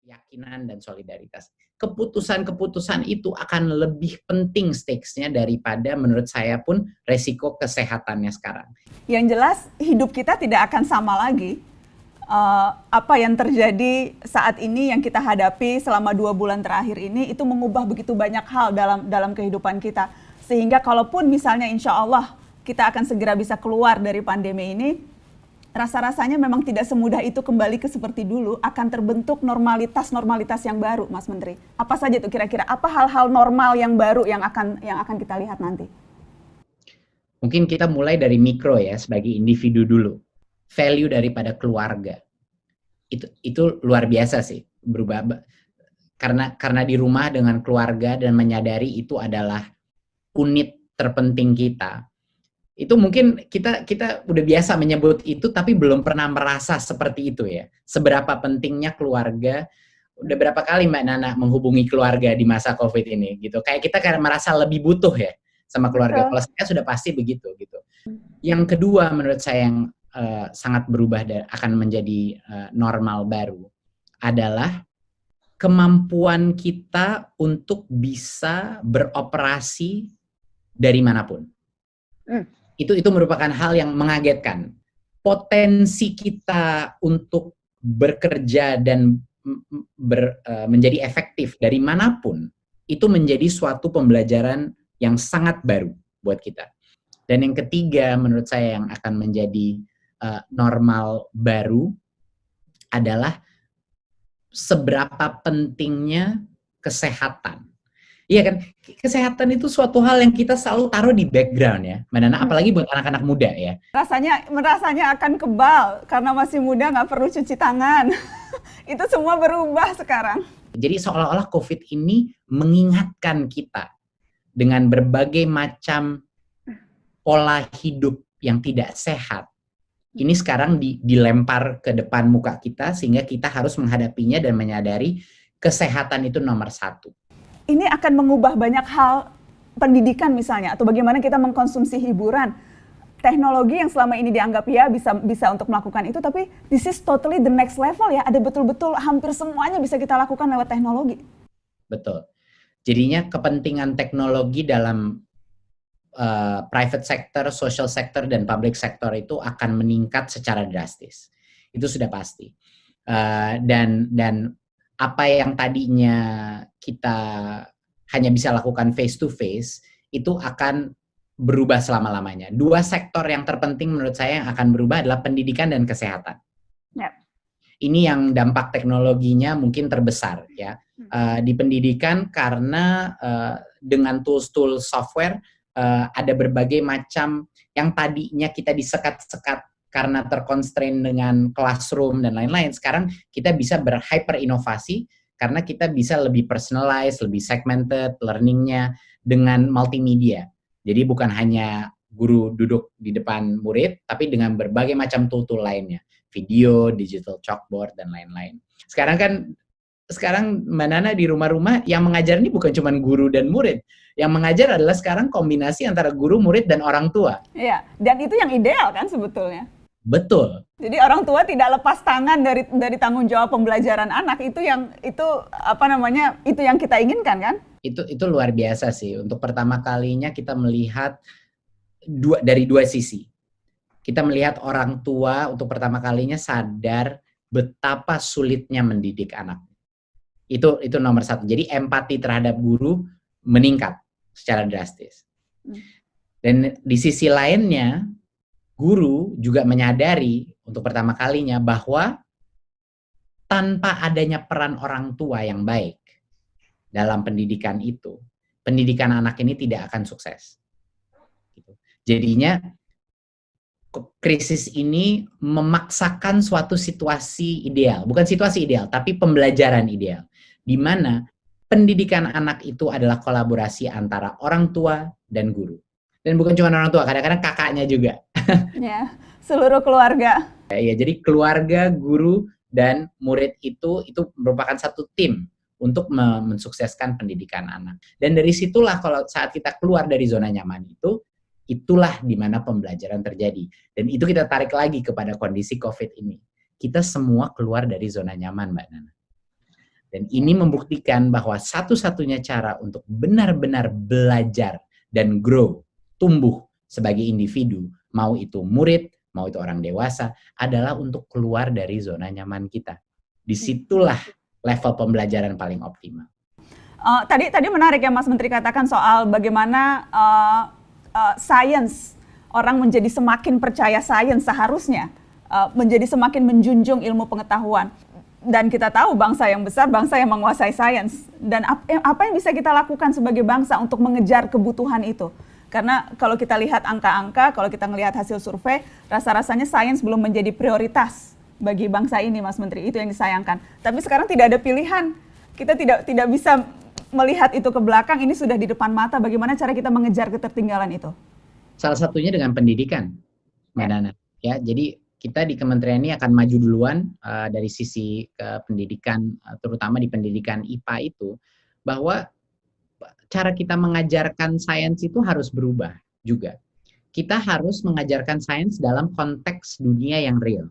keyakinan dan solidaritas. Keputusan-keputusan itu akan lebih penting stakes-nya daripada menurut saya pun resiko kesehatannya sekarang. Yang jelas hidup kita tidak akan sama lagi. Apa yang terjadi saat ini yang kita hadapi selama 2 bulan terakhir ini itu mengubah begitu banyak hal dalam kehidupan kita. Sehingga kalaupun misalnya insya Allah kita akan segera bisa keluar dari pandemi ini, rasa-rasanya memang tidak semudah itu kembali ke seperti dulu, akan terbentuk normalitas yang baru, Mas Menteri. Apa saja itu kira-kira? Apa hal-hal normal yang baru yang akan kita lihat nanti? Mungkin kita mulai dari mikro ya, sebagai individu dulu. Value daripada keluarga. Itu luar biasa sih, berubah. Karena di rumah dengan keluarga dan menyadari itu adalah unit terpenting kita. Itu mungkin kita udah biasa menyebut itu tapi belum pernah merasa seperti itu ya. Seberapa pentingnya keluarga. Udah berapa kali Mbak Nana menghubungi keluarga di masa Covid ini gitu. Kayak kita merasa lebih butuh ya sama keluarga. Kalau saya sudah pasti begitu gitu. Yang kedua menurut saya yang sangat berubah dan akan menjadi normal baru adalah kemampuan kita untuk bisa beroperasi dari manapun. Itu merupakan hal yang mengagetkan. Potensi kita untuk bekerja dan menjadi efektif dari manapun itu menjadi suatu pembelajaran yang sangat baru buat kita. Dan yang ketiga menurut saya yang akan menjadi normal baru adalah seberapa pentingnya kesehatan. Iya kan, kesehatan itu suatu hal yang kita selalu taruh di background ya, Mbak Nana, apalagi buat anak-anak muda ya. Rasanya akan kebal karena masih muda, nggak perlu cuci tangan. Itu semua berubah sekarang. Jadi seolah-olah COVID ini mengingatkan kita dengan berbagai macam pola hidup yang tidak sehat. Ini sekarang dilempar ke depan muka kita sehingga kita harus menghadapinya dan menyadari kesehatan itu nomor 1. Ini akan mengubah banyak hal pendidikan misalnya, atau bagaimana kita mengkonsumsi hiburan. Teknologi yang selama ini dianggap ya bisa untuk melakukan itu, tapi this is totally the next level ya. Ada betul-betul hampir semuanya bisa kita lakukan lewat teknologi. Betul. Jadinya kepentingan teknologi dalam private sector, social sector, dan public sector itu akan meningkat secara drastis. Itu sudah pasti. Dan apa yang tadinya kita hanya bisa lakukan face to face, itu akan berubah selama-lamanya. 2 sektor yang terpenting menurut saya yang akan berubah adalah pendidikan dan kesehatan. Yep. Ini yang dampak teknologinya mungkin terbesar ya. Di pendidikan karena dengan tools-tools software ada berbagai macam yang tadinya kita disekat-sekat karena terconstrain dengan classroom dan lain-lain. Sekarang kita bisa berhyper inovasi karena kita bisa lebih personalized, lebih segmented learning-nya dengan multimedia. Jadi bukan hanya guru duduk di depan murid, tapi dengan berbagai macam tool-tool lainnya. Video, digital chalkboard, dan lain-lain. Sekarang Mbak Nana di rumah-rumah yang mengajar ini bukan cuma guru dan murid. Yang mengajar adalah sekarang kombinasi antara guru, murid, dan orang tua. Iya, dan itu yang ideal kan sebetulnya. Betul. Jadi orang tua tidak lepas tangan dari tanggung jawab pembelajaran anak. Itu yang kita inginkan kan? Itu luar biasa sih. Untuk pertama kalinya kita melihat dari 2 sisi. Kita melihat orang tua untuk pertama kalinya sadar betapa sulitnya mendidik anak. Itu nomor 1. Jadi empati terhadap guru meningkat secara drastis. Dan di sisi lainnya, guru juga menyadari untuk pertama kalinya bahwa tanpa adanya peran orang tua yang baik dalam pendidikan itu, pendidikan anak ini tidak akan sukses. Jadinya krisis ini memaksakan suatu situasi ideal, bukan situasi ideal, tapi pembelajaran ideal, di mana pendidikan anak itu adalah kolaborasi antara orang tua dan guru. Dan bukan cuma orang tua, kadang-kadang kakaknya juga. Ya, seluruh keluarga. Ya, jadi keluarga, guru, dan murid itu merupakan satu tim untuk mensukseskan pendidikan anak. Dan dari situlah kalau saat kita keluar dari zona nyaman itulah di mana pembelajaran terjadi. Dan itu kita tarik lagi kepada kondisi COVID ini. Kita semua keluar dari zona nyaman, Mbak Nana. Dan ini membuktikan bahwa satu-satunya cara untuk benar-benar belajar dan grow, tumbuh sebagai individu, mau itu murid, mau itu orang dewasa, adalah untuk keluar dari zona nyaman kita. Disitulah level pembelajaran paling optimal. Tadi menarik ya Mas Menteri katakan soal bagaimana sains, orang menjadi semakin percaya sains seharusnya, menjadi semakin menjunjung ilmu pengetahuan. Dan kita tahu bangsa yang besar, bangsa yang menguasai sains. Dan apa yang bisa kita lakukan sebagai bangsa untuk mengejar kebutuhan itu? Karena kalau kita lihat angka-angka, kalau kita melihat hasil survei, rasa-rasanya sains belum menjadi prioritas bagi bangsa ini, Mas Menteri. Itu yang disayangkan. Tapi sekarang tidak ada pilihan. Kita tidak bisa melihat itu ke belakang, ini sudah di depan mata. Bagaimana cara kita mengejar ketertinggalan itu? Salah satunya dengan pendidikan, Mbak Nana. Ya, jadi kita di kementerian ini akan maju duluan dari sisi pendidikan, terutama di pendidikan IPA itu, bahwa cara kita mengajarkan sains itu harus berubah juga. Kita harus mengajarkan sains dalam konteks dunia yang real.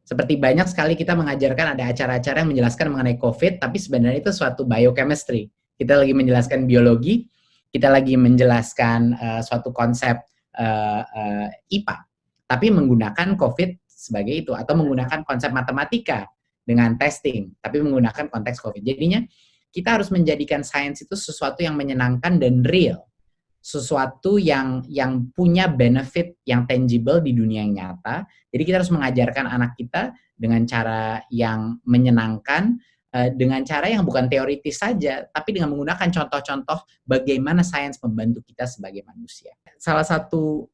Seperti banyak sekali kita mengajarkan ada acara-acara yang menjelaskan mengenai COVID, tapi sebenarnya itu suatu biochemistry. Kita lagi menjelaskan biologi, kita lagi menjelaskan suatu konsep IPA. Tapi menggunakan COVID sebagai itu, atau menggunakan konsep matematika dengan testing, tapi menggunakan konteks COVID. Jadinya kita harus menjadikan sains itu sesuatu yang menyenangkan dan real, sesuatu yang punya benefit yang tangible di dunia yang nyata. Jadi kita harus mengajarkan anak kita dengan cara yang menyenangkan, dengan cara yang bukan teoritis saja, tapi dengan menggunakan contoh-contoh bagaimana sains membantu kita sebagai manusia. Salah satu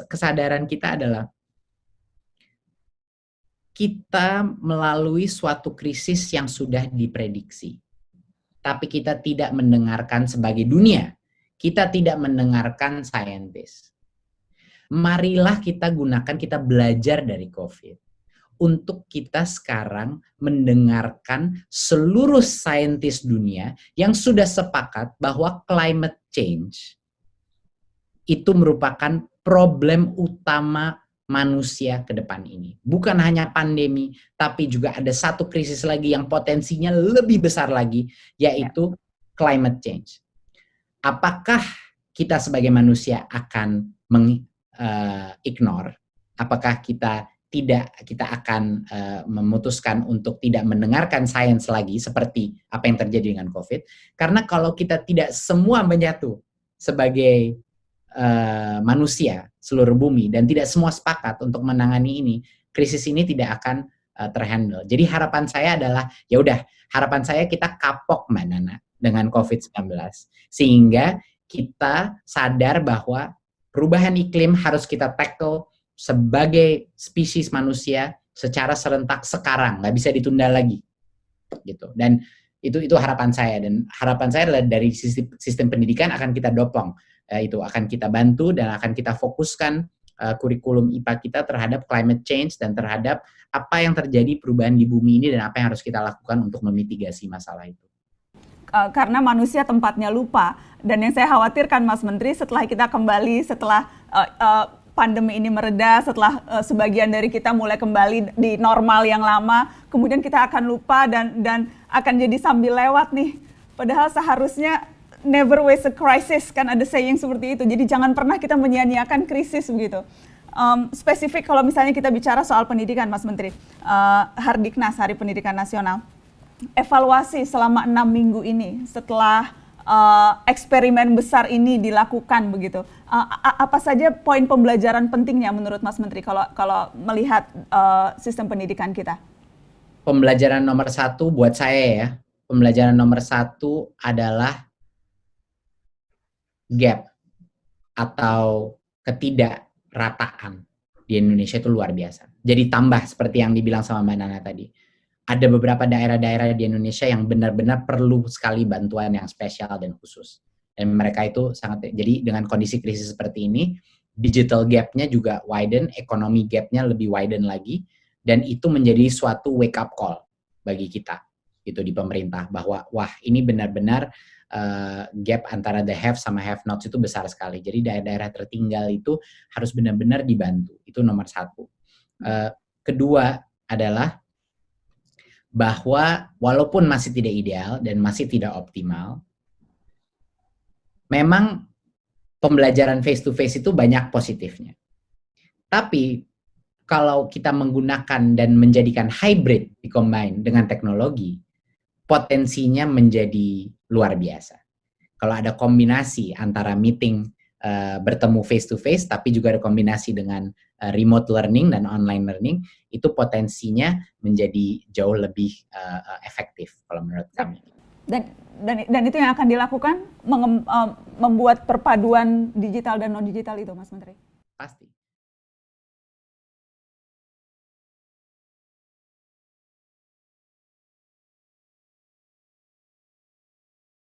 kesadaran kita adalah kita melalui suatu krisis yang sudah diprediksi. Tapi kita tidak mendengarkan sebagai dunia. Kita tidak mendengarkan saintis. Marilah kita belajar dari COVID. Untuk kita sekarang mendengarkan seluruh saintis dunia yang sudah sepakat bahwa climate change itu merupakan problem utama manusia ke depan ini. Bukan hanya pandemi, tapi juga ada satu krisis lagi yang potensinya lebih besar lagi, yaitu climate change. Apakah kita sebagai manusia akan ignore? Apakah kita akan memutuskan untuk tidak mendengarkan sains lagi seperti apa yang terjadi dengan COVID? Karena kalau kita tidak semua menyatu sebagai manusia seluruh bumi dan tidak semua sepakat untuk menangani ini, krisis ini tidak akan terhandle. Jadi harapan saya adalah harapan saya kita kapok Mbak Nana dengan COVID-19 sehingga kita sadar bahwa perubahan iklim harus kita tackle sebagai spesies manusia secara serentak sekarang, nggak bisa ditunda lagi gitu. Dan itu harapan saya, dan harapan saya adalah dari sistem pendidikan akan kita dopong. Itu akan kita bantu dan akan kita fokuskan kurikulum IPA kita terhadap climate change dan terhadap apa yang terjadi perubahan di bumi ini dan apa yang harus kita lakukan untuk memitigasi masalah itu. Karena manusia tempatnya lupa, dan yang saya khawatirkan Mas Menteri, setelah kita kembali, setelah pandemi ini mereda, setelah sebagian dari kita mulai kembali di normal yang lama, kemudian kita akan lupa dan akan jadi sambil lewat nih. Padahal seharusnya never waste a crisis, kan ada saying seperti itu. Jadi jangan pernah kita menyia-nyiakan krisis begitu. Spesifik kalau misalnya kita bicara soal pendidikan, Mas Menteri, Hardiknas, Hari Pendidikan Nasional, evaluasi selama 6 minggu ini setelah eksperimen besar ini dilakukan begitu. Apa saja poin pembelajaran pentingnya menurut Mas Menteri kalau melihat sistem pendidikan kita? Pembelajaran nomor 1 buat saya ya, pembelajaran nomor 1 adalah gap atau ketidakrataan di Indonesia itu luar biasa. Jadi tambah seperti yang dibilang sama Mbak Nana tadi. Ada beberapa daerah-daerah di Indonesia yang benar-benar perlu sekali bantuan yang spesial dan khusus. Dan mereka itu jadi dengan kondisi krisis seperti ini, digital gap-nya juga widen, ekonomi gap-nya lebih widen lagi, dan itu menjadi suatu wake up call bagi kita gitu di pemerintah bahwa wah ini benar-benar gap antara the have sama have not itu besar sekali. Jadi daerah-daerah tertinggal itu harus benar-benar dibantu. Itu nomor 1. Kedua adalah bahwa walaupun masih tidak ideal dan masih tidak optimal, memang pembelajaran face to face itu banyak positifnya. Tapi kalau kita menggunakan dan menjadikan hybrid dikombin dengan teknologi, potensinya menjadi luar biasa. Kalau ada kombinasi antara meeting bertemu face to face, tapi juga ada kombinasi dengan remote learning dan online learning, itu potensinya menjadi jauh lebih efektif kalau menurut kami. Dan itu yang akan dilakukan, membuat perpaduan digital dan non digital itu, Mas Menteri? Pasti.